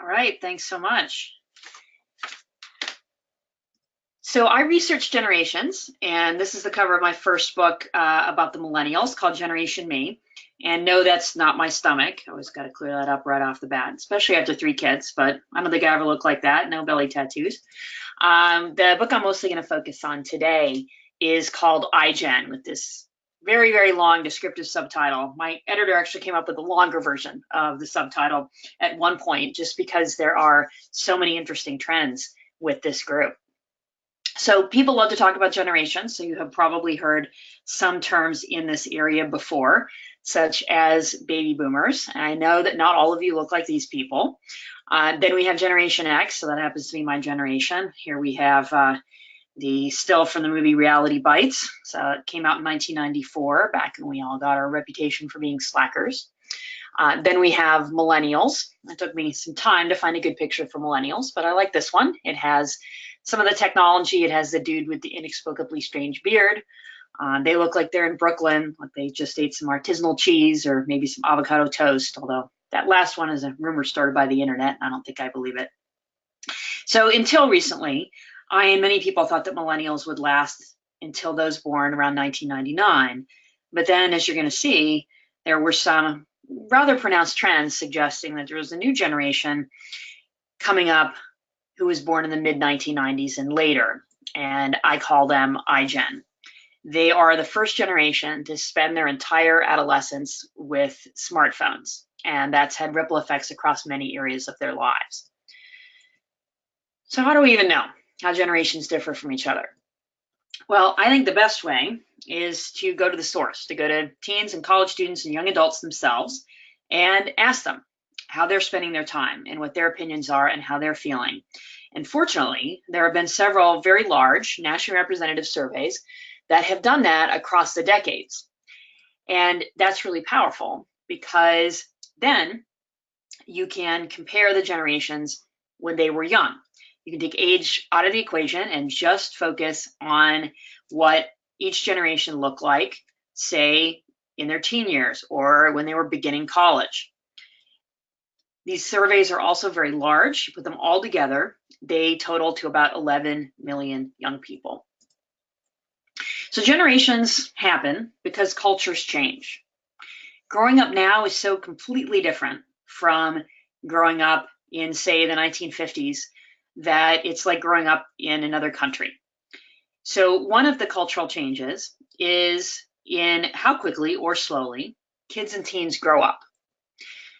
All right, thanks so much. So I research generations, and this is the cover of my first book about the millennials called Generation Me. And no, that's not my stomach. I always got to clear that up right off the bat, especially after 3 kids, but I don't think I ever look like that. No belly tattoos. The book I'm mostly going to focus on today is called iGen, with this very, very long descriptive subtitle. My editor actually came up with a longer version of the subtitle at one point, just because there are so many interesting trends with this group. So people love to talk about generations, so you have probably heard some terms in this area before, such as baby boomers. And I know that not all of you look like these people. Then we have Generation X, so that happens to be my generation. Here we have the still from the movie Reality Bites. So it came out in 1994, back when we all got our reputation for being slackers. Then we have millennials. It took me some time to find a good picture for millennials, but I like this one. It has some of the technology. It has the dude with the inexplicably strange beard. They look like they're in Brooklyn, like they just ate some artisanal cheese or maybe some avocado toast, although that last one is a rumor started by the internet. I don't think I believe it. So until recently, I and many people thought that millennials would last until those born around 1999. But then, as you're going to see, there were some rather pronounced trends suggesting that there was a new generation coming up who was born in the mid-1990s and later, and I call them iGen. They are the first generation to spend their entire adolescence with smartphones, and that's had ripple effects across many areas of their lives. So how do we even know how generations differ from each other? Well, I think the best way is to go to the source, to go to teens and college students and young adults themselves and ask them how they're spending their time and what their opinions are and how they're feeling. And fortunately, there have been several very large nationally representative surveys that have done that across the decades. And that's really powerful because then you can compare the generations when they were young. You can take age out of the equation and just focus on what each generation looked like, say, in their teen years or when they were beginning college. These surveys are also very large. You put them all together, they total to about 11 million young people. So generations happen because cultures change. Growing up now is so completely different from growing up in, say, the 1950s, that it's like growing up in another country. So one of the cultural changes is in how quickly or slowly kids and teens grow up.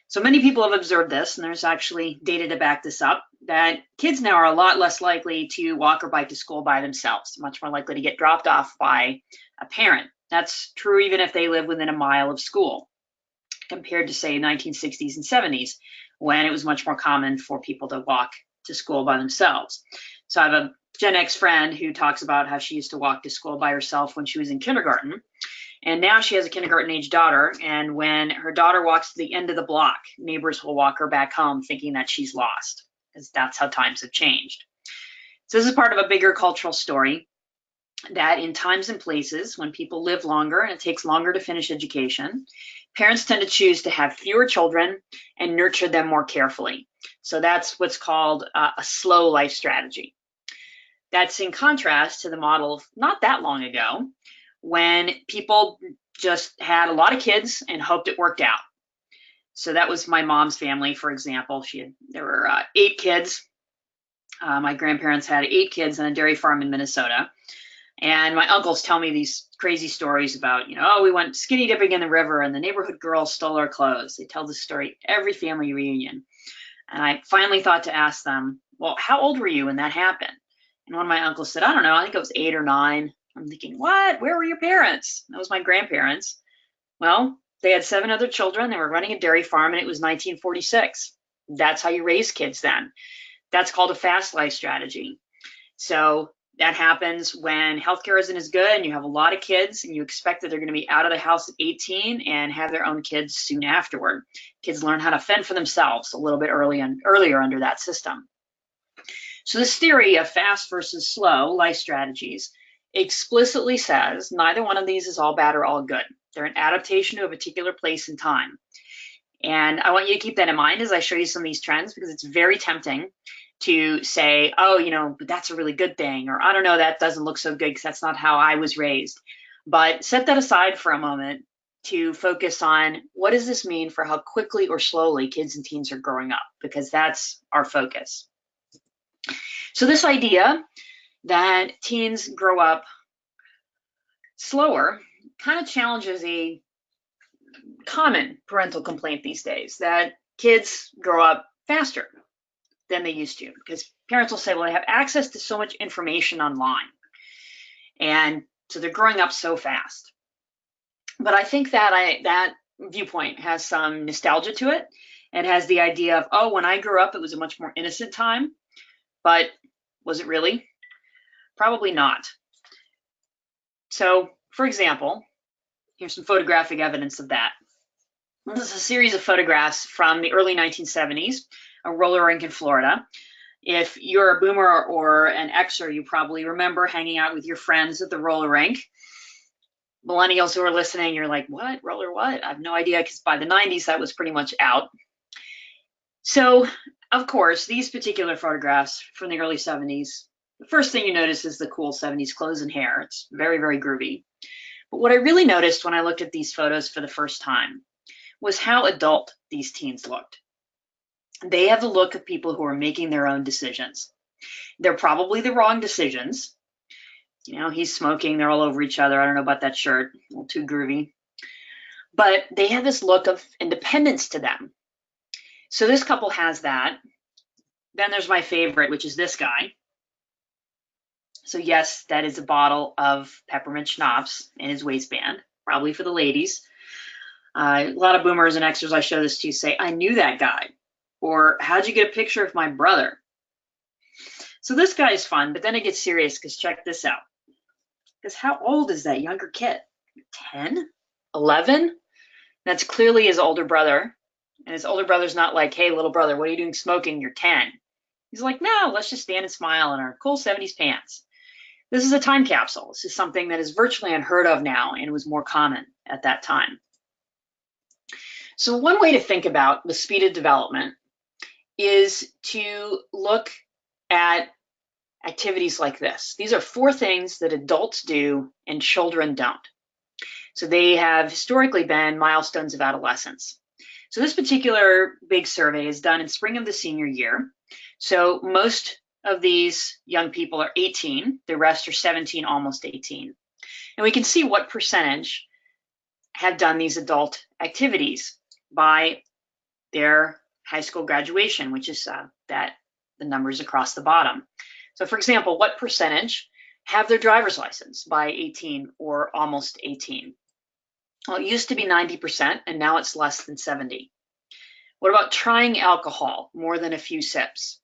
So many people have observed this, and there's actually data to back this up, that kids now are a lot less likely to walk or bike to school by themselves, much more likely to get dropped off by a parent. That's true even if they live within a mile of school, compared to, say, 1960s and 70s, when it was much more common for people to walk to school by themselves. So I have a Gen X friend who talks about how she used to walk to school by herself when she was in kindergarten. And now she has a kindergarten-age daughter, and when her daughter walks to the end of the block, neighbors will walk her back home thinking that she's lost, because that's how times have changed. So this is part of a bigger cultural story that in times and places when people live longer and it takes longer to finish education, parents tend to choose to have fewer children and nurture them more carefully. So that's what's called a slow life strategy. That's in contrast to the model of not that long ago, when people just had a lot of kids and hoped it worked out. So that was my mom's family, for example. There were 8 kids. My grandparents had 8 kids on a dairy farm in Minnesota. And my uncles tell me these crazy stories about, oh, we went skinny dipping in the river and the neighborhood girls stole our clothes. They tell this story every family reunion. And I finally thought to ask them, well, how old were you when that happened? And one of my uncles said, I don't know, I think it was 8 or 9. I'm thinking, what? Where were your parents? That was my grandparents. Well, they had 7 other children. They were running a dairy farm, and it was 1946. That's how you raise kids then. That's called a fast life strategy. So that happens when healthcare isn't as good and you have a lot of kids and you expect that they're going to be out of the house at 18 and have their own kids soon afterward. Kids learn how to fend for themselves a little bit earlier under that system. So this theory of fast versus slow life strategies explicitly says neither one of these is all bad or all good. They're an adaptation to a particular place and time. And I want you to keep that in mind as I show you some of these trends, because it's very tempting to say, oh, but that's a really good thing, or I don't know, that doesn't look so good because that's not how I was raised. But set that aside for a moment to focus on what does this mean for how quickly or slowly kids and teens are growing up, because that's our focus. So this idea that teens grow up slower kind of challenges a common parental complaint these days, that kids grow up faster than they used to, because parents will say, well, they have access to so much information online, and so they're growing up so fast. But I think that that viewpoint has some nostalgia to it, and has the idea of, oh, when I grew up, it was a much more innocent time. But was it really? Probably not. So, for example, here's some photographic evidence of that. This is a series of photographs from the early 1970s, a roller rink in Florida. If you're a boomer or an Xer, you probably remember hanging out with your friends at the roller rink. Millennials who are listening, you're like, what? Roller what? I have no idea, because by the 90s, that was pretty much out. So, of course, these particular photographs from the early 70s, the first thing you notice is the cool 70s clothes and hair. It's very, very groovy. But what I really noticed when I looked at these photos for the first time was how adult these teens looked. They have the look of people who are making their own decisions. They're probably the wrong decisions. He's smoking, they're all over each other. I don't know about that shirt, a little too groovy. But they have this look of independence to them. So this couple has that. Then there's my favorite, which is this guy. So yes, that is a bottle of peppermint schnapps in his waistband, probably for the ladies. A lot of boomers and Xers I show this to say, I knew that guy. Or, how'd you get a picture of my brother? So this guy is fun, but then it gets serious, because check this out. Because how old is that younger kid? 10? 11? That's clearly his older brother. And his older brother's not like, hey, little brother, what are you doing smoking? You're 10. He's like, no, let's just stand and smile in our cool 70s pants. This is a time capsule. This is something that is virtually unheard of now, and was more common at that time. So one way to think about the speed of development is to look at activities like this. These are 4 things that adults do and children don't. So they have historically been milestones of adolescence. So this particular big survey is done in spring of the senior year. So most of these young people are 18, the rest are 17, almost 18. And we can see what percentage have done these adult activities by their high school graduation, which is the numbers across the bottom. So for example, what percentage have their driver's license by 18 or almost 18? Well, it used to be 90%, and now it's less than 70. What about trying alcohol more than a few sips?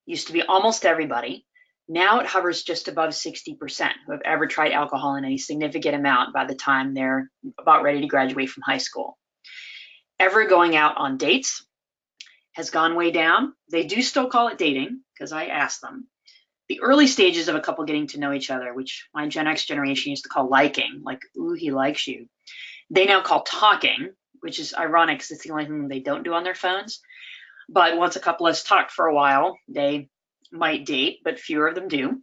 Used to be almost everybody. Now it hovers just above 60% who have ever tried alcohol in any significant amount by the time they're about ready to graduate from high school. Ever going out on dates has gone way down. They do still call it dating, because I asked them. The early stages of a couple getting to know each other, which my Gen X generation used to call liking, like, ooh, he likes you, they now call talking, which is ironic because it's the only thing they don't do on their phones. But once a couple has talked for a while, they might date, but fewer of them do.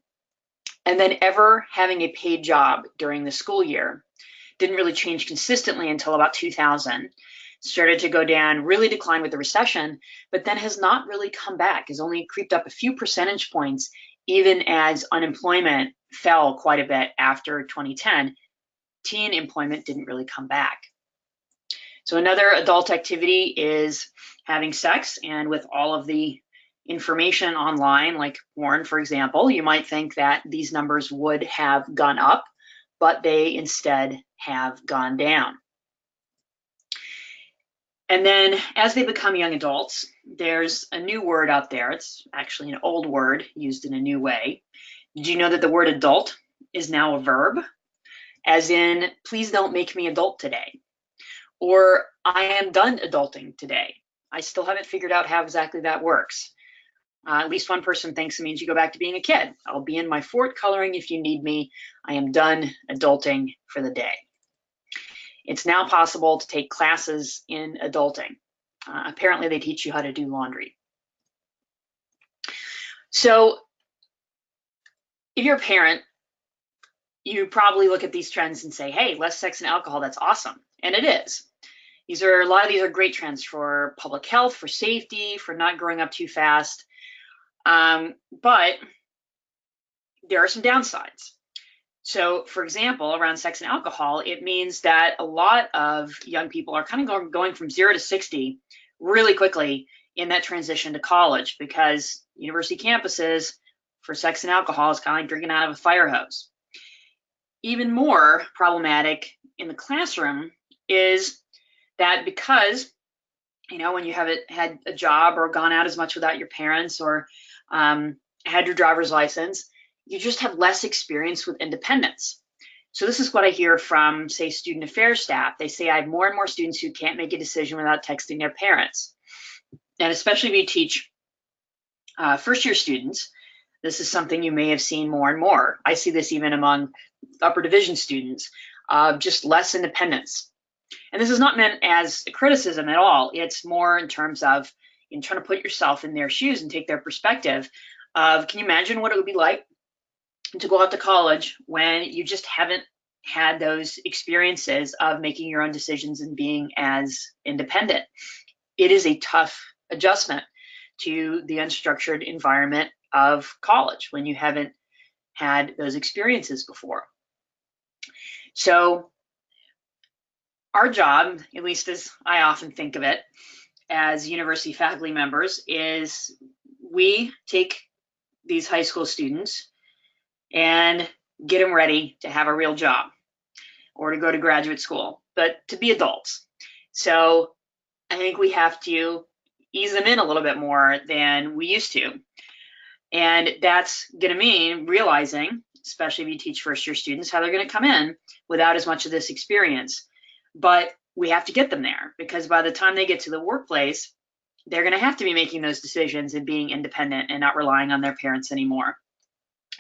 And then ever having a paid job during the school year didn't really change consistently until about 2000. Started to go down, really declined with the recession, but then has not really come back, has only creeped up a few percentage points, even as unemployment fell quite a bit after 2010. Teen employment didn't really come back. So another adult activity is having sex, and with all of the information online, like porn, for example, you might think that these numbers would have gone up, but they instead have gone down. And then as they become young adults, there's a new word out there. It's actually an old word used in a new way. Did you know that the word adult is now a verb? As in, please don't make me adult today. Or I am done adulting today. I still haven't figured out how exactly that works. At least one person thinks it means you go back to being a kid. I'll be in my fort coloring if you need me. I am done adulting for the day. It's now possible to take classes in adulting. Apparently they teach you how to do laundry. So if you're a parent, you probably look at these trends and say, hey, less sex and alcohol, that's awesome. And it is. A lot of these are great trends for public health, for safety, for not growing up too fast. But there are some downsides. So, for example, around sex and alcohol, it means that a lot of young people are kind of going from 0 to 60 really quickly in that transition to college, because university campuses for sex and alcohol is kind of like drinking out of a fire hose. Even more problematic in the classroom is that because, when you haven't had a job or gone out as much without your parents or had your driver's license, you just have less experience with independence. So this is what I hear from, say, student affairs staff. They say, I have more and more students who can't make a decision without texting their parents. And especially if you teach first-year students, this is something you may have seen more and more. I see this even among upper division students, just less independence. And this is not meant as a criticism at all. It's more in terms of trying to put yourself in their shoes and take their perspective of, can you imagine what it would be like to go out to college when you just haven't had those experiences of making your own decisions and being as independent? It is a tough adjustment to the unstructured environment of college when you haven't had those experiences before. So our job, at least as I often think of it as university faculty members, is we take these high school students and get them ready to have a real job or to go to graduate school, but to be adults. So I think we have to ease them in a little bit more than we used to. And that's going to mean realizing, especially if you teach first-year students, how they're going to come in without as much of this experience. But we have to get them there, because by the time they get to the workplace, they're going to have to be making those decisions and being independent and not relying on their parents anymore.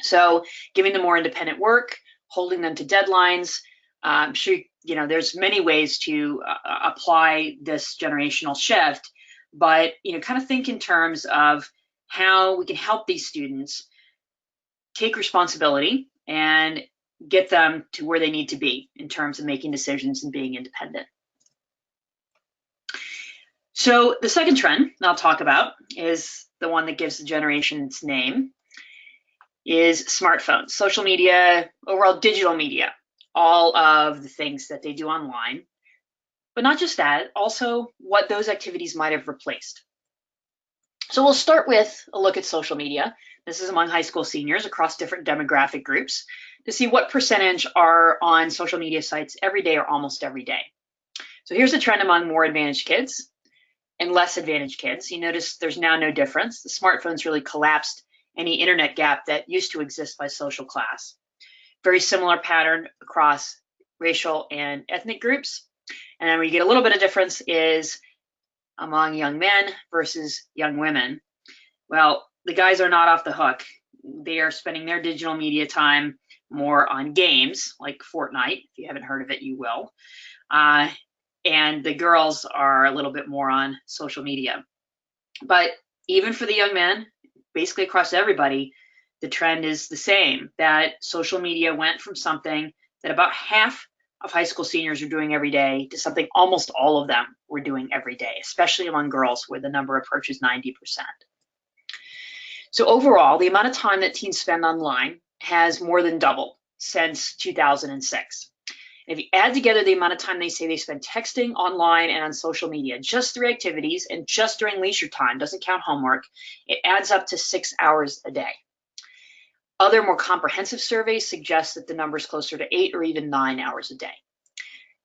So giving them more independent work, holding them to deadlines. I'm sure there's many ways to apply this generational shift, but kind of think in terms of how we can help these students take responsibility and get them to where they need to be in terms of making decisions and being independent. So the second trend I'll talk about is the one that gives the generation its name, is smartphones, social media, overall digital media, all of the things that they do online. But not just that, also what those activities might have replaced. So we'll start with a look at social media. This is among high school seniors across different demographic groups to see what percentage are on social media sites every day or almost every day. So here's the trend among more advantaged kids and less advantaged kids. You notice there's now no difference. The smartphones really collapsed any internet gap that used to exist by social class. Very similar pattern across racial and ethnic groups. And then where you get a little bit of difference is among young men versus young women. Well, the guys are not off the hook. They are spending their digital media time more on games like Fortnite. If you haven't heard of it, you will. And the girls are a little bit more on social media. But even for the young men, basically across everybody, the trend is the same, that social media went from something that about half of high school seniors are doing every day to something almost all of them were doing every day, especially among girls where the number approaches 90%. So overall, the amount of time that teens spend online has more than doubled since 2006. If you add together the amount of time they say they spend texting, online, and on social media, just through activities and just during leisure time, doesn't count homework, it adds up to 6 hours a day. Other more comprehensive surveys suggest that the number is closer to 8 or even 9 hours a day.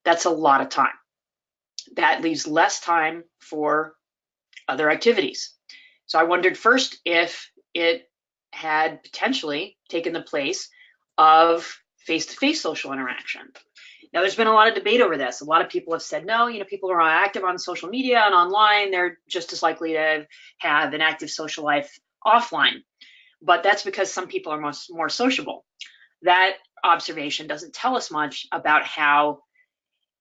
That's a lot of time. That leaves less time for other activities. So I wondered first if it had potentially taken the place of face-to-face social interaction. Now, there's been a lot of debate over this. A lot of people have said, no, people who are active on social media and online, they're just as likely to have an active social life offline. But that's because some people are more sociable. That observation doesn't tell us much about how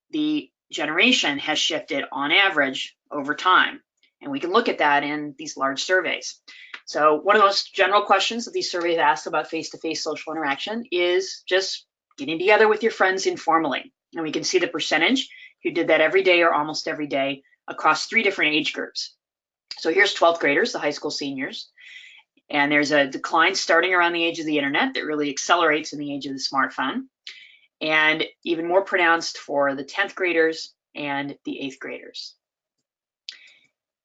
the generation has shifted on average over time. And we can look at that in these large surveys. So one of the most general questions that these surveys ask about face-to-face social interaction is just getting together with your friends informally. And we can see the percentage who did that every day or almost every day across 3 different age groups. So here's 12th graders, the high school seniors. And there's a decline starting around the age of the internet that really accelerates in the age of the smartphone. And even more pronounced for the 10th graders and the 8th graders.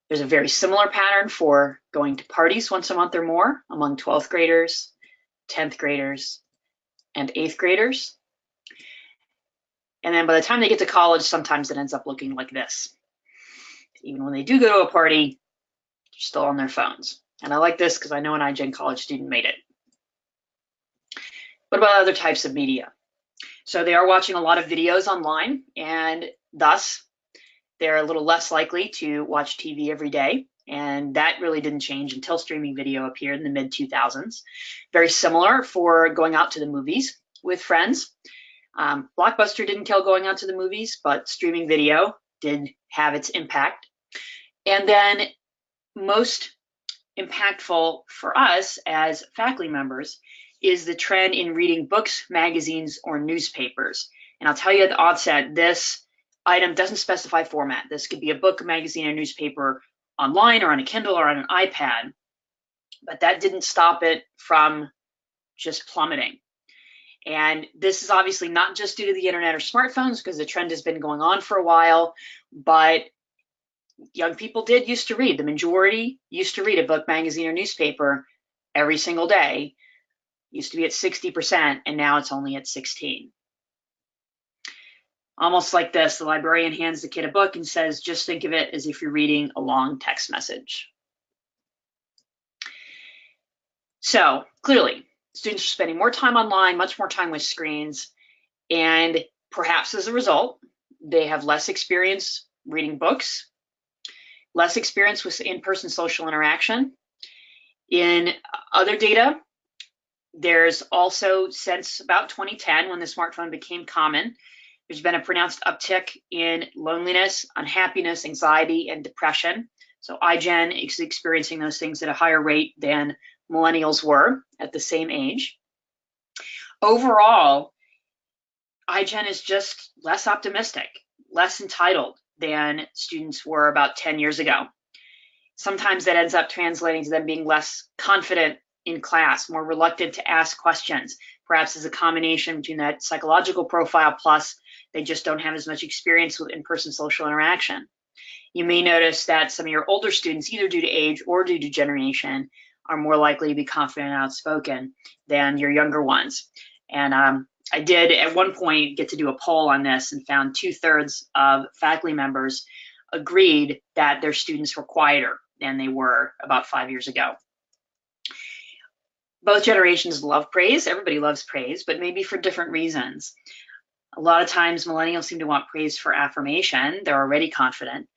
There's a very similar pattern for going to parties once a month or more among 12th graders, 10th graders, and 8th graders. And then by the time they get to college, sometimes it ends up looking like this. Even when they do go to a party, they're still on their phones. And I like this because I know an iGen college student made it. What about other types of media? So they are watching a lot of videos online, and thus they're a little less likely to watch TV every day. And that really didn't change until streaming video appeared in the mid-2000s. Very similar for going out to the movies with friends. Blockbuster didn't kill going out to the movies, but streaming video did have its impact. And then most impactful for us as faculty members is the trend in reading books, magazines, or newspapers. And I'll tell you at the onset, this item doesn't specify format. This could be a book, a magazine, or newspaper online or on a Kindle or on an iPad, but that didn't stop it from just plummeting. And this is obviously not just due to the internet or smartphones, because the trend has been going on for a while, but young people did used to read. The majority used to read a book, magazine, or newspaper every single day. Used to be at 60%, and now it's only at 16%. Almost like this, the librarian hands the kid a book and says, just think of it as if you're reading a long text message. So clearly, students are spending more time online, much more time with screens, and perhaps as a result, they have less experience reading books, less experience with in-person social interaction. In other data, there's also, since about 2010, when the smartphone became common, there's been a pronounced uptick in loneliness, unhappiness, anxiety, and depression. So iGen is experiencing those things at a higher rate than millennials were at the same age. Overall, iGen is just less optimistic, less entitled than students were about 10 years ago. Sometimes that ends up translating to them being less confident in class, more reluctant to ask questions, perhaps as a combination between that psychological profile plus they just don't have as much experience with in-person social interaction. You may notice that some of your older students, either due to age or due to generation, are more likely to be confident and outspoken than your younger ones. And I did at one point get to do a poll on this and found 2/3 of faculty members agreed that their students were quieter than they were about 5 years ago. Both generations love praise. Everybody loves praise, but maybe for different reasons. A lot of times millennials seem to want praise for affirmation. They're already confident.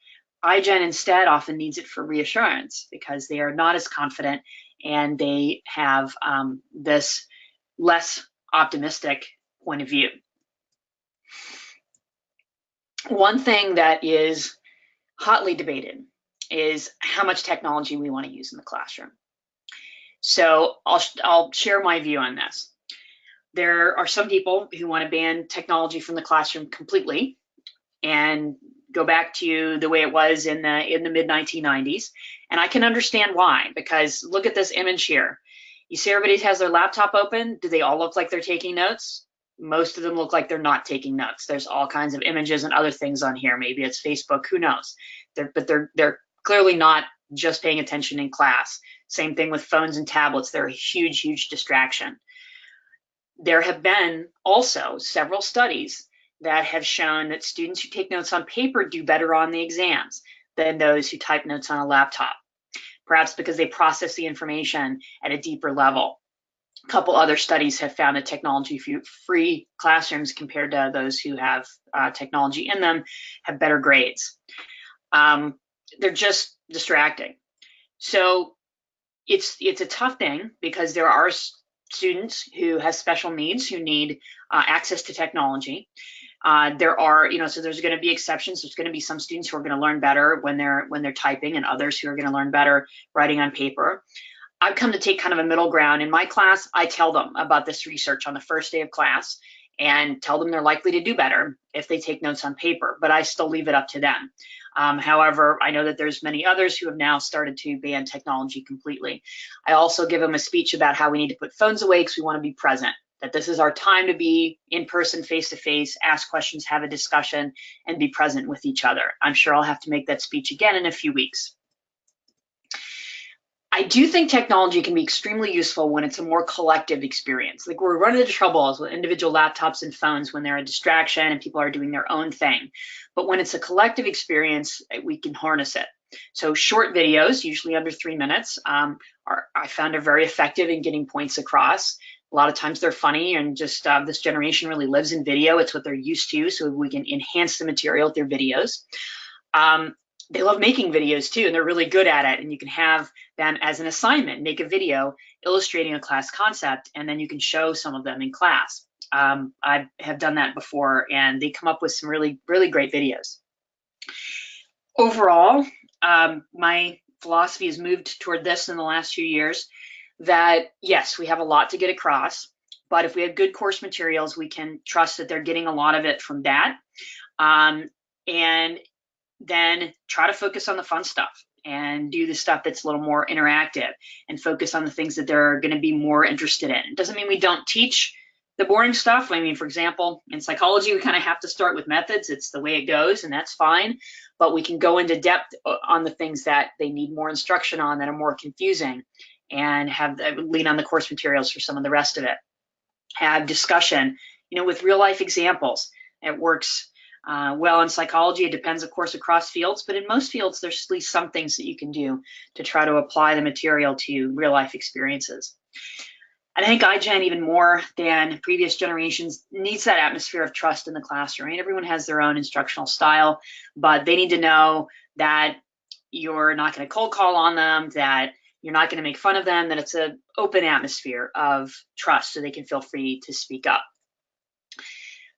iGen instead often needs it for reassurance because they are not as confident and they have this less optimistic point of view. One thing that is hotly debated is how much technology we want to use in the classroom. So I'll share my view on this. There are some people who want to ban technology from the classroom completely and go back to the way it was in the mid-1990s. And I can understand why, because look at this image here. You see everybody has their laptop open. Do they all look like they're taking notes? Most of them look like they're not taking notes. There's all kinds of images and other things on here. Maybe it's Facebook, who knows? But they're clearly not just paying attention in class. Same thing with phones and tablets. They're a huge, huge distraction. There have been also several studies that have shown that students who take notes on paper do better on the exams than those who type notes on a laptop, perhaps because they process the information at a deeper level. A couple other studies have found that technology-free classrooms compared to those who have technology in them have better grades. They're just distracting. So it's a tough thing because there are students who have special needs who need access to technology. There are, so there's going to be exceptions. There's going to be some students who are going to learn better when they're typing, and others who are going to learn better writing on paper. I've come to take kind of a middle ground. In my class, I tell them about this research on the first day of class and tell them they're likely to do better if they take notes on paper, but I still leave it up to them. However, I know that there's many others who have now started to ban technology completely. I also give them a speech about how we need to put phones away because we want to be present, that this is our time to be in person, face to face, ask questions, have a discussion, and be present with each other. I'm sure I'll have to make that speech again in a few weeks. I do think technology can be extremely useful when it's a more collective experience. Like, we're running into troubles with individual laptops and phones when they're a distraction and people are doing their own thing. But when it's a collective experience, we can harness it. So short videos, usually under 3 minutes, I found are very effective in getting points across. A lot of times they're funny, and just this generation really lives in video. It's what they're used to, so we can enhance the material through videos. They love making videos too, and they're really good at it. And you can have them as an assignment, make a video illustrating a class concept, and then you can show some of them in class. I have done that before, and they come up with some really, really great videos. Overall, my philosophy has moved toward this in the last few years, that yes, we have a lot to get across, but if we have good course materials, we can trust that they're getting a lot of it from that. And then try to focus on the fun stuff and do the stuff that's a little more interactive and focus on the things that they're going to be more interested in. It doesn't mean we don't teach the boring stuff. I mean, for example, in psychology, we kind of have to start with methods. It's the way it goes, and that's fine. But we can go into depth on the things that they need more instruction on, that are more confusing, and lean on the course materials for some of the rest of it. Have discussion, with real life examples. It works well in psychology. It depends, of course, across fields, but in most fields, there's at least some things that you can do to try to apply the material to real life experiences. I think iGen, even more than previous generations, needs that atmosphere of trust in the classroom. I mean, everyone has their own instructional style, but they need to know that you're not going to cold call on them, that you're not going to make fun of them, that it's an open atmosphere of trust so they can feel free to speak up.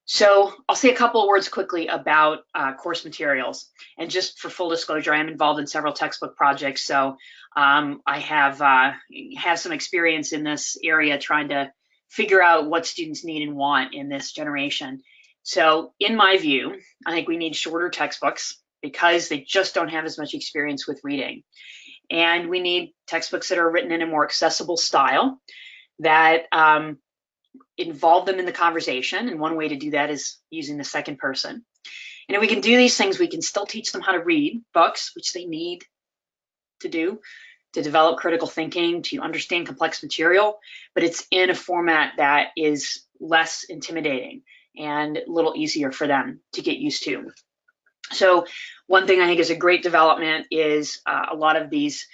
So I'll say a couple of words quickly about course materials. And just for full disclosure, I am involved in several textbook projects. So I have some experience in this area trying to figure out what students need and want in this generation. So in my view, I think we need shorter textbooks because they just don't have as much experience with reading. And we need textbooks that are written in a more accessible style that involve them in the conversation, and one way to do that is using the second person. And if we can do these things, we can still teach them how to read books, which they need to do to develop critical thinking, to understand complex material, but it's in a format that is less intimidating and a little easier for them to get used to. So one thing I think is a great development is a lot of these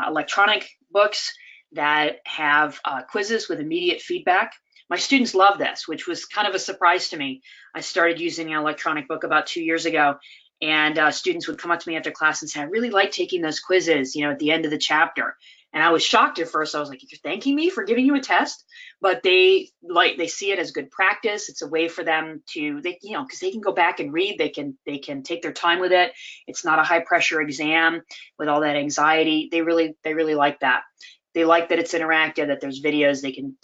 electronic books that have quizzes with immediate feedback. My students love this, which was kind of a surprise to me. I started using an electronic book about 2 years ago, and students would come up to me after class and say, I really like taking those quizzes, at the end of the chapter. And I was shocked at first. I was like, you're thanking me for giving you a test? But they see it as good practice. It's a way for them to, because they can go back and read. They can take their time with it. It's not a high pressure exam with all that anxiety. They really like that. They like that it's interactive, that there's videos. They can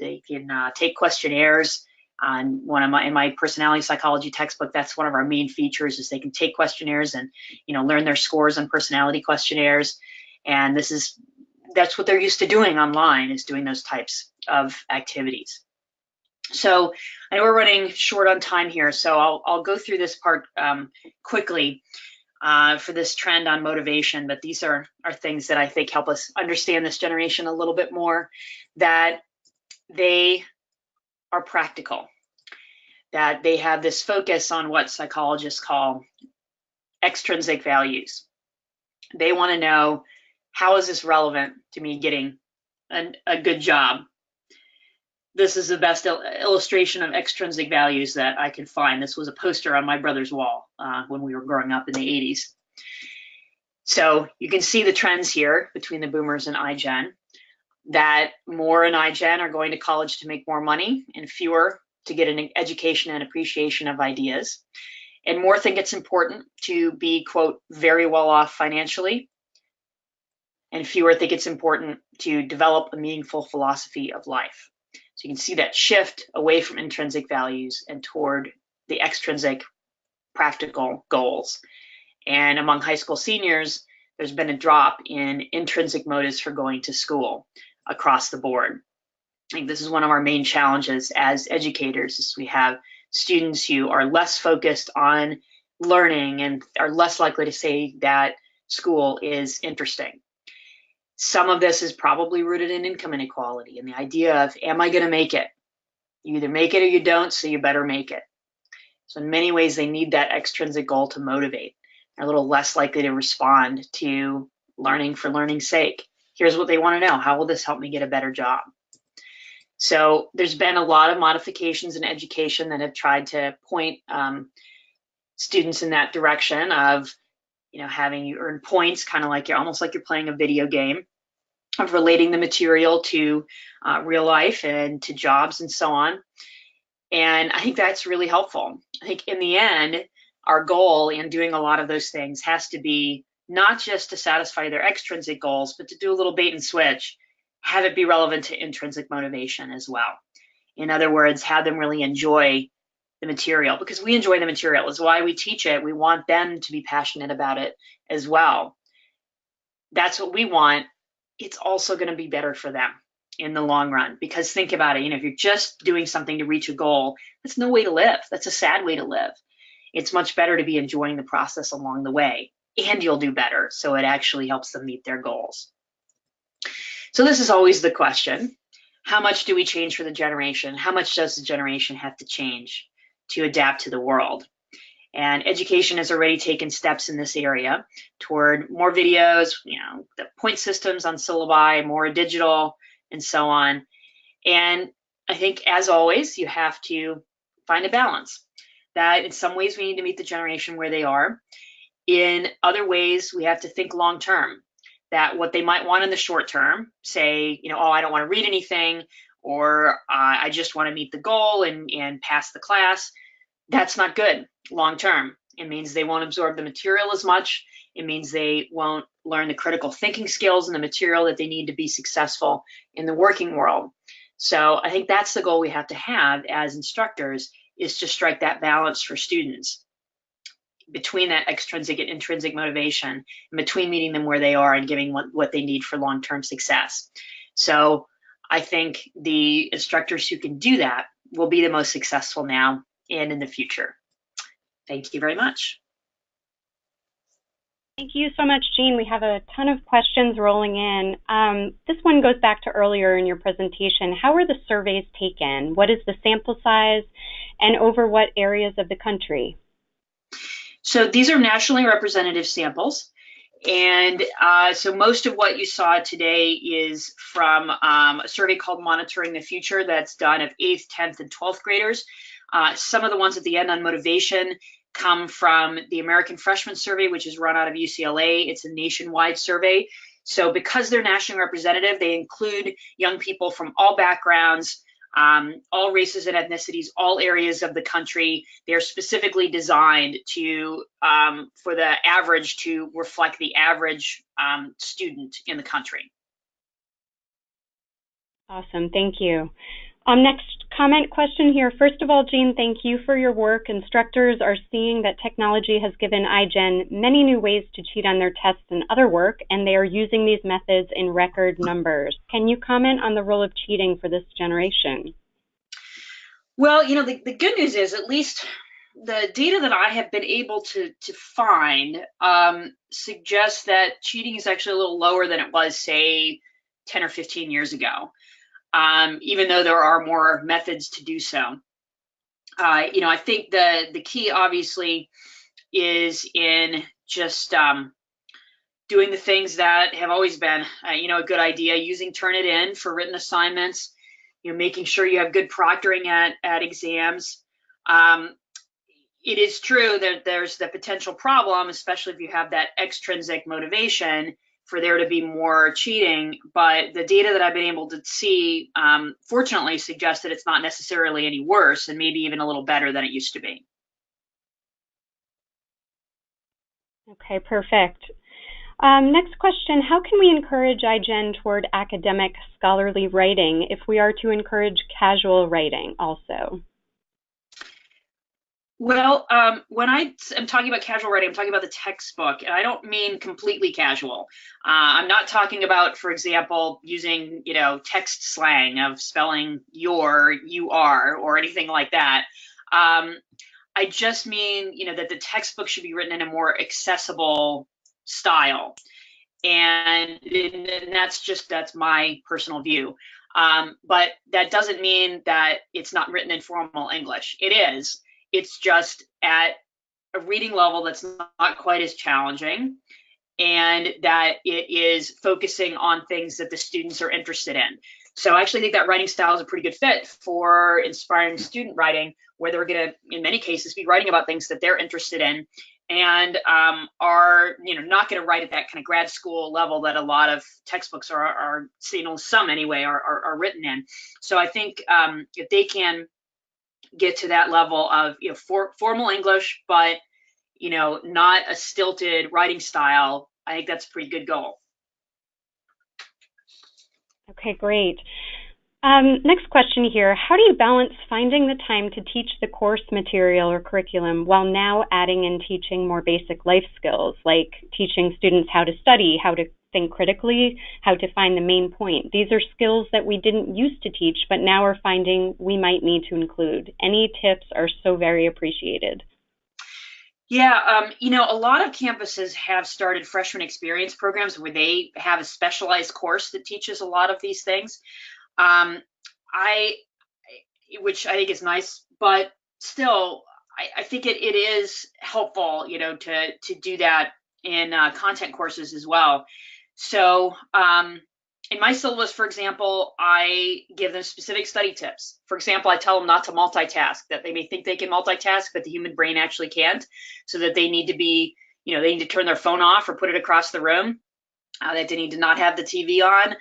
take questionnaires. In my personality psychology textbook, that's one of our main features, is they can take questionnaires and learn their scores on personality questionnaires. And that's what they're used to doing online, is doing those types of activities. So I know we're running short on time here, so I'll go through this part quickly. For this trend on motivation, but these are things that I think help us understand this generation a little bit more, that they are practical, that they have this focus on what psychologists call extrinsic values. They want to know, how is this relevant to me getting a good job? This is the best illustration of extrinsic values that I can find. This was a poster on my brother's wall when we were growing up in the 80s. So you can see the trends here between the boomers and iGen, that more in iGen are going to college to make more money and fewer to get an education and appreciation of ideas. And more think it's important to be, quote, very well off financially. And fewer think it's important to develop a meaningful philosophy of life. So you can see that shift away from intrinsic values and toward the extrinsic practical goals. And among high school seniors, there's been a drop in intrinsic motives for going to school across the board. I think this is one of our main challenges as educators, is we have students who are less focused on learning and are less likely to say that school is interesting. Some of this is probably rooted in income inequality and the idea of, am I going to make it? You either make it or you don't, so you better make it. So in many ways, they need that extrinsic goal to motivate. They're a little less likely to respond to learning for learning's sake. Here's what they want to know. How will this help me get a better job? So there's been a lot of modifications in education that have tried to point students in that direction of, having you earn points, kind of like almost like you're playing a video game, of relating the material to real life and to jobs and so on. And I think that's really helpful. I think in the end, our goal in doing a lot of those things has to be not just to satisfy their extrinsic goals, but to do a little bait and switch, have it be relevant to intrinsic motivation as well. In other words, have them really enjoy the material, because we enjoy the material. Is why we teach it. We want them to be passionate about it as well. That's what we want. It's also going to be better for them in the long run, because think about it, if you're just doing something to reach a goal, that's no way to live. That's a sad way to live. It's much better to be enjoying the process along the way, and you'll do better. So it actually helps them meet their goals. So this is always the question: how much do we change for the generation? How much does the generation have to change to adapt to the world? And education has already taken steps in this area toward more videos, the point systems on syllabi, more digital, and so on. And I think, as always, you have to find a balance. That in some ways we need to meet the generation where they are. In other ways, we have to think long term, that what they might want in the short term, say, oh, I don't want to read anything, or I just want to meet the goal and pass the class. That's not good long term. It means they won't absorb the material as much. It means they won't learn the critical thinking skills and the material that they need to be successful in the working world. So I think that's the goal we have to have as instructors, is to strike that balance for students between that extrinsic and intrinsic motivation, and between meeting them where they are and giving what they need for long-term success. So I think the instructors who can do that will be the most successful now and in the future. Thank you very much. Thank you so much, Jean. We have a ton of questions rolling in. This one goes back to earlier in your presentation. How are the surveys taken? What is the sample size, and over what areas of the country? So these are nationally representative samples. And so most of what you saw today is from a survey called Monitoring the Future that's done of 8th, 10th, and 12th graders. Some of the ones at the end on motivation come from the American Freshman Survey, which is run out of UCLA. It's a nationwide survey. So because they're nationally representative, they include young people from all backgrounds, all races and ethnicities, all areas of the country. They're specifically designed to for the average to reflect the average student in the country. Awesome, thank you. Next comment question here. First of all, Jean, thank you for your work. Instructors are seeing that technology has given iGen many new ways to cheat on their tests and other work, and they are using these methods in record numbers. Can you comment on the role of cheating for this generation? Well, the good news is, at least the data that I have been able to find suggests that cheating is actually a little lower than it was, say, 10 or 15 years ago. Even though there are more methods to do so. I think the key obviously is in just doing the things that have always been, a good idea, using Turnitin for written assignments, making sure you have good proctoring at exams. It is true that there's the potential problem, especially if you have that extrinsic motivation, for there to be more cheating, but the data that I've been able to see, fortunately, suggests that it's not necessarily any worse and maybe even a little better than it used to be. Okay, perfect. Next question, how can we encourage iGen toward academic scholarly writing if we are to encourage casual writing also? Well, when I am talking about casual writing, I'm talking about the textbook, and I don't mean completely casual. I'm not talking about, for example, using, text slang of spelling you are, or anything like that. I just mean, that the textbook should be written in a more accessible style. And that's my personal view. But that doesn't mean that it's not written in formal English. It is. It's just at a reading level that's not quite as challenging, and that it is focusing on things that the students are interested in. So I actually think that writing style is a pretty good fit for inspiring student writing, where they're going to, in many cases, be writing about things that they're interested in, and are not going to write at that kind of grad school level that a lot of textbooks are some anyway are written in. So I think if they can get to that level of formal English, but not a stilted writing style, I think that's a pretty good goal. Okay, great. Next question here. How do you balance finding the time to teach the course material or curriculum while now adding and teaching more basic life skills, like teaching students how to study, how to think critically, how to find the main point? These are skills that we didn't used to teach, but now are finding we might need to include. Any tips are so very appreciated. Yeah, a lot of campuses have started freshman experience programs where they have a specialized course that teaches a lot of these things. I, which I think is nice, but still, I think it is helpful, to do that in content courses as well. So in my syllabus, for example, I give them specific study tips. For example, I tell them not to multitask, that they may think they can multitask, but the human brain actually can't, so that they need to be, they need to turn their phone off or put it across the room, that they need to not have the TV on,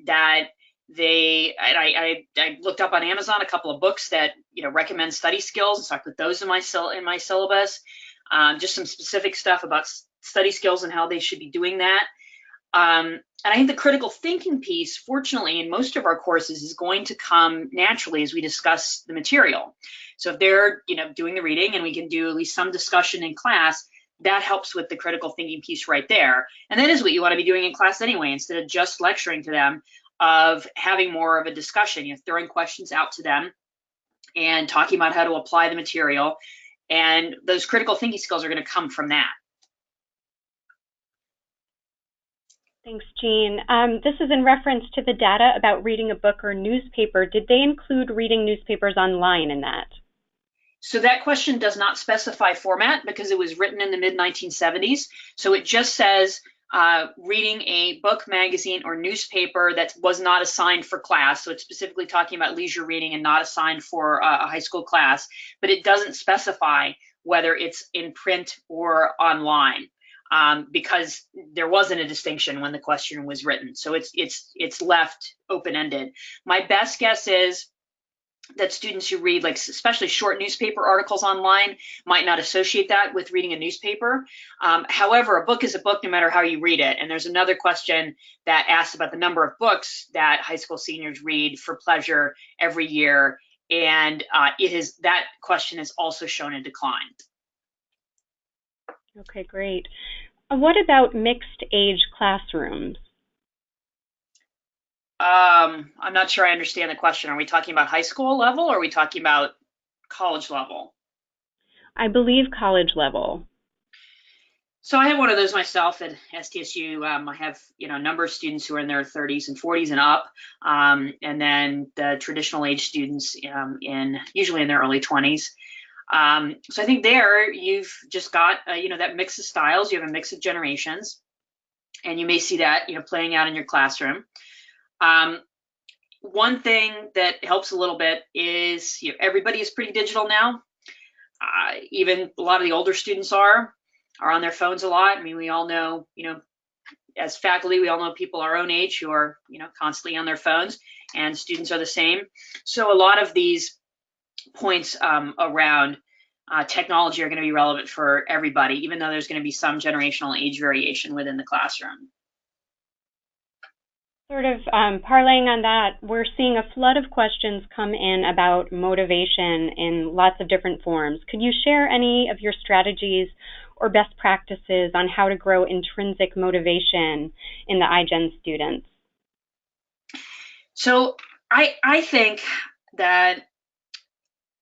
that I looked up on Amazon a couple of books that recommend study skills, and so I put those in my syllabus. Just some specific stuff about study skills and how they should be doing that. And I think the critical thinking piece, fortunately, in most of our courses is going to come naturally as we discuss the material. So if they're doing the reading and we can do at least some discussion in class, that helps with the critical thinking piece right there. And that is what you want to be doing in class anyway, instead of just lecturing to them, of having more of a discussion, throwing questions out to them and talking about how to apply the material. And those critical thinking skills are going to come from that. Thanks, Jean. This is in reference to the data about reading a book or newspaper. Did they include reading newspapers online in that? So that question does not specify format because it was written in the mid-1970s. So it just says reading a book, magazine, or newspaper that was not assigned for class. So it's specifically talking about leisure reading and not assigned for a high school class. But it doesn't specify whether it's in print or online. Because there wasn't a distinction when the question was written. So it's left open-ended. My best guess is that students who read, like especially short newspaper articles online, might not associate that with reading a newspaper. However, a book is a book no matter how you read it. And there's another question that asks about the number of books that high school seniors read for pleasure every year. And that question is also shown in decline. Okay, great. What about mixed age classrooms? I'm not sure I understand the question. Are we talking about high school level or are we talking about college level? I believe college level. So I have one of those myself at SDSU. I have a number of students who are in their 30s and 40s and up, and then the traditional age students usually in their early 20s. So I think there you've just got that mix of styles. You have a mix of generations, and you may see that playing out in your classroom. One thing that helps a little bit is everybody is pretty digital now. Even a lot of the older students are on their phones a lot. I mean, we all know as faculty, we all know people our own age who are, constantly on their phones, and students are the same. So a lot of these points around technology are going to be relevant for everybody, even though there's going to be some generational age variation within the classroom. Sort of parlaying on that, we're seeing a flood of questions come in about motivation in lots of different forms. Could you share any of your strategies or best practices on how to grow intrinsic motivation in the iGen students? So I think that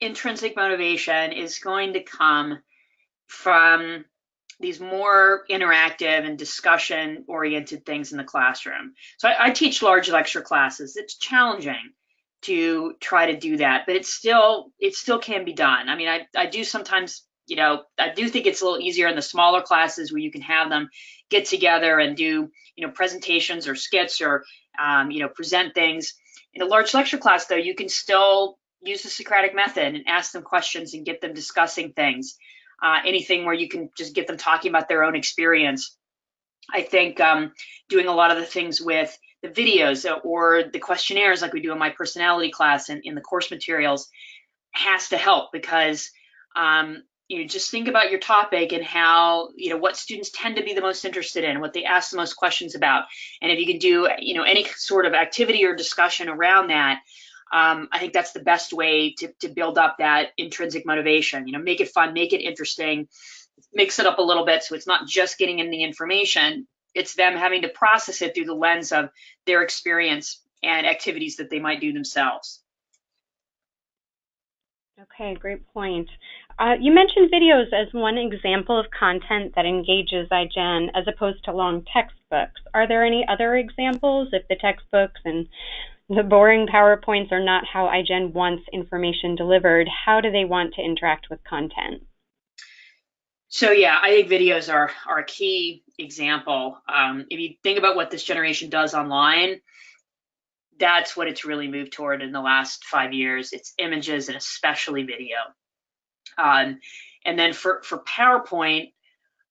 intrinsic motivation is going to come from these more interactive and discussion oriented things in the classroom. So I teach large lecture classes. It's challenging to try to do that, but it still can be done. I mean, I do sometimes, I do think it's a little easier in the smaller classes where you can have them get together and do, presentations or skits or, present things. In a large lecture class, though, you can still use the Socratic method and ask them questions and get them discussing things. Anything where you can just get them talking about their own experience. I think doing a lot of the things with the videos or the questionnaires like we do in my personality class and in the course materials has to help, because just think about your topic and how, what students tend to be the most interested in, what they ask the most questions about. And if you can do, any sort of activity or discussion around that, I think that's the best way to build up that intrinsic motivation. Make it fun, make it interesting, mix it up a little bit so it's not just getting in the information, it's them having to process it through the lens of their experience and activities that they might do themselves. Okay, great point. You mentioned videos as one example of content that engages iGen as opposed to long textbooks. Are there any other examples if the textbooks and the boring PowerPoints are not how iGen wants information delivered? How do they want to interact with content? So yeah, I think videos are a key example. If you think about what this generation does online, that's what it's really moved toward in the last 5 years. It's images and especially video. And then for PowerPoint,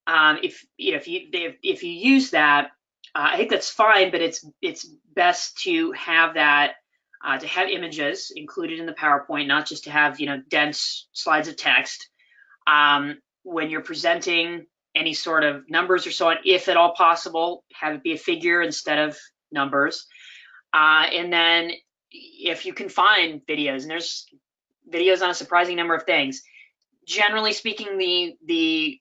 if you use that, I think that's fine, but it's best to have that to have images included in the PowerPoint, not just to have dense slides of text. When you're presenting any sort of numbers or so on, if at all possible, have it be a figure instead of numbers. And then if you can find videos, and there's videos on a surprising number of things. Generally speaking, the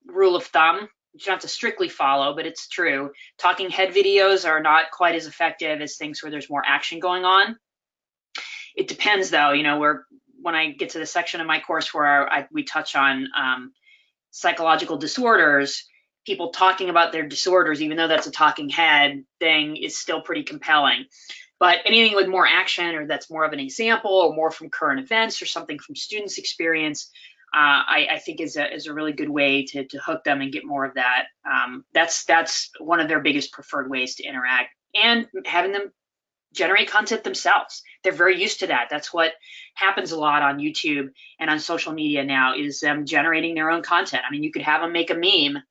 rule of thumb, you don't have to strictly follow, but it's true. Talking head videos are not quite as effective as things where there's more action going on. It depends, though. When I get to the section of my course where we touch on psychological disorders, people talking about their disorders, even though that's a talking head thing, is still pretty compelling. But anything with more action, or that's more of an example, or more from current events, or something from students' experience, I think is a really good way to hook them and get more of that. That's one of their biggest preferred ways to interact, and having them generate content themselves. They're very used to that. That's what happens a lot on YouTube and on social media now, is them generating their own content. I mean, you could have them make a meme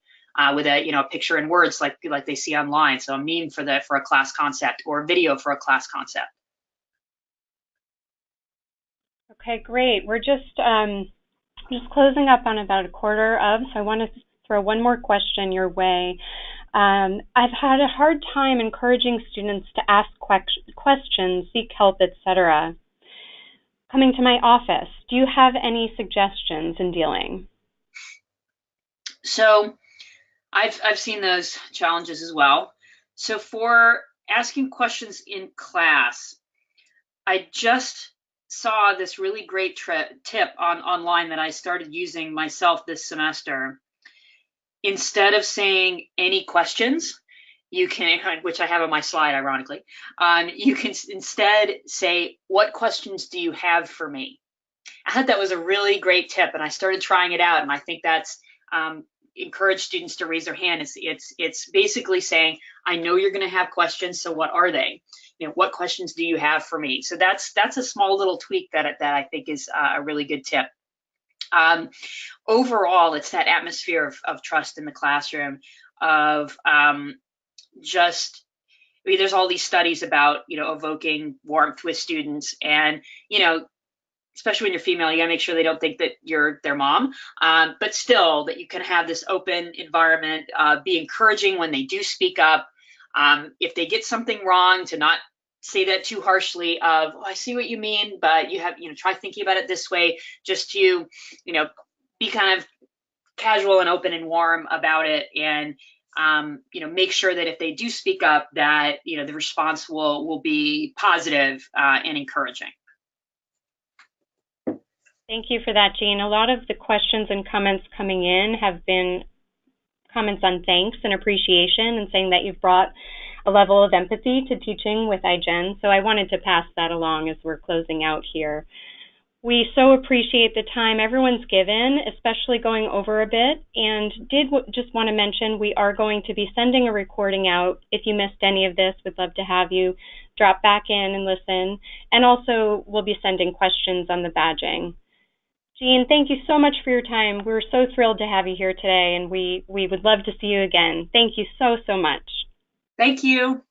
with a picture and words like they see online. So a meme for a class concept, or a video for a class concept. Okay, great. We're just closing up on about a quarter of, so I want to throw one more question your way. I've had a hard time encouraging students to ask questions, seek help, etc. Coming to my office, do you have any suggestions in dealing? So I've seen those challenges as well. So for asking questions in class, I just saw this really great tip online that I started using myself this semester. Instead of saying any questions, you can, which I have on my slide, ironically, you can instead say, what questions do you have for me? I thought that was a really great tip, and I started trying it out, and I think that's encourage students to raise their hand. It's basically saying, I know you're going to have questions, so what are they? What questions do you have for me? So that's a small little tweak that I think is a really good tip. Overall, it's that atmosphere of trust in the classroom, of just, I mean, there's all these studies about, evoking warmth with students, and, especially when you're female, you gotta make sure they don't think that you're their mom. But still, that you can have this open environment, be encouraging when they do speak up. If they get something wrong, to not say that too harshly of, oh, I see what you mean, but you have, try thinking about it this way, just to, be kind of casual and open and warm about it. And, make sure that if they do speak up, that, the response will be positive and encouraging. Thank you for that, Jean. A lot of the questions and comments coming in have been comments on thanks and appreciation, and saying that you've brought a level of empathy to teaching with iGen. So I wanted to pass that along as we're closing out here. We so appreciate the time everyone's given, especially going over a bit, and did just want to mention we are going to be sending a recording out. If you missed any of this, we'd love to have you drop back in and listen. And also, we'll be sending questions on the badging. Jean, thank you so much for your time. We're so thrilled to have you here today, and we would love to see you again. Thank you so, so much. Thank you.